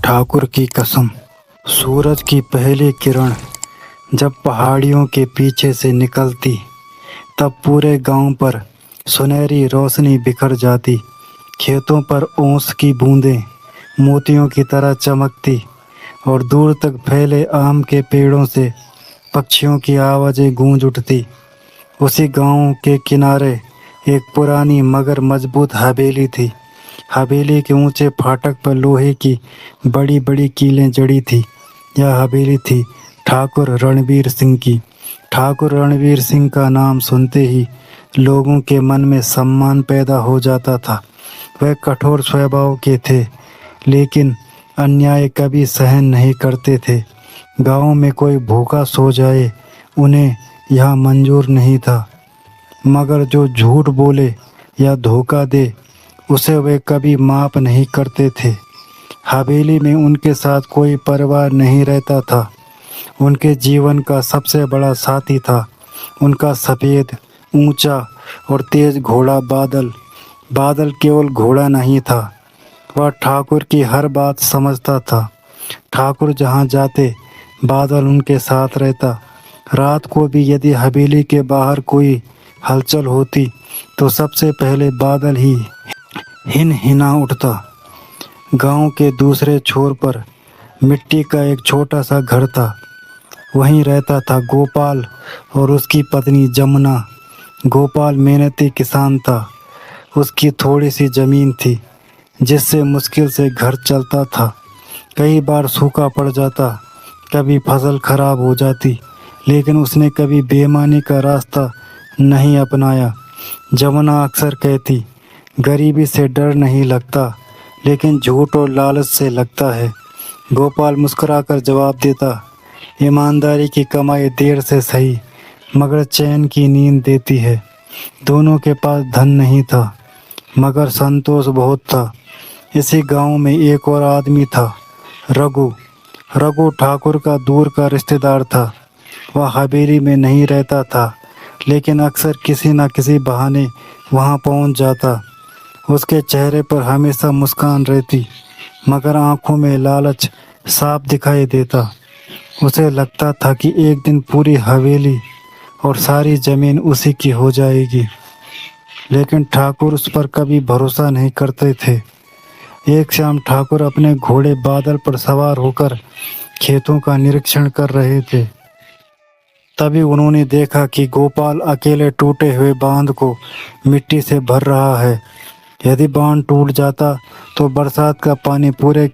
ठाकुर की कसम। सूरज की पहली किरण जब पहाड़ियों के पीछे से निकलती, तब पूरे गांव पर सुनहरी रोशनी बिखर जाती। खेतों पर ओस की बूंदें मोतियों की तरह चमकती और दूर तक फैले आम के पेड़ों से पक्षियों की आवाज़ें गूंज उठती। उसी गांव के किनारे एक पुरानी मगर मजबूत हवेली थी। हवेली के ऊंचे फाटक पर लोहे की बड़ी बड़ी कीलें जड़ी थी। यह हवेली थी ठाकुर रणवीर सिंह की। ठाकुर रणवीर सिंह का नाम सुनते ही लोगों के मन में सम्मान पैदा हो जाता था। वह कठोर स्वभाव के थे, लेकिन अन्याय कभी सहन नहीं करते थे। गांव में कोई भूखा सो जाए, उन्हें यह मंजूर नहीं था, मगर जो झूठ बोले या धोखा दे, उसे वे कभी माफ़ नहीं करते थे। हवेली में उनके साथ कोई परिवार नहीं रहता था। उनके जीवन का सबसे बड़ा साथी था उनका सफ़ेद, ऊंचा और तेज घोड़ा बादल। बादल केवल घोड़ा नहीं था, वह ठाकुर की हर बात समझता था। ठाकुर जहाँ जाते, बादल उनके साथ रहता। रात को भी यदि हवेली के बाहर कोई हलचल होती, तो सबसे पहले बादल ही हिना उठता। गांव के दूसरे छोर पर मिट्टी का एक छोटा सा घर था। वहीं रहता था गोपाल और उसकी पत्नी जमुना। गोपाल मेहनती किसान था। उसकी थोड़ी सी ज़मीन थी, जिससे मुश्किल से घर चलता था। कई बार सूखा पड़ जाता, कभी फसल खराब हो जाती, लेकिन उसने कभी बेईमानी का रास्ता नहीं अपनाया। जमुना अक्सर कहती, गरीबी से डर नहीं लगता, लेकिन झूठ और लालच से लगता है। गोपाल मुस्कुराकर जवाब देता, ईमानदारी की कमाई देर से सही, मगर चैन की नींद देती है। दोनों के पास धन नहीं था, मगर संतोष बहुत था। इसी गांव में एक और आदमी था, रघु। रघु ठाकुर का दूर का रिश्तेदार था। वह हवेली में नहीं रहता था, लेकिन अक्सर किसी न किसी बहाने वहां पहुंच जाता। उसके चेहरे पर हमेशा मुस्कान रहती, मगर आंखों में लालच साफ दिखाई देता। उसे लगता था कि एक दिन पूरी हवेली और सारी ज़मीन उसी की हो जाएगी, लेकिन ठाकुर उस पर कभी भरोसा नहीं करते थे। एक शाम ठाकुर अपने घोड़े बादल पर सवार होकर खेतों का निरीक्षण कर रहे थे। तभी उन्होंने देखा कि गोपाल अकेले टूटे हुए बांध को मिट्टी से भर रहा है। यदि बांध टूट जाता तो बरसात का पानी पूरे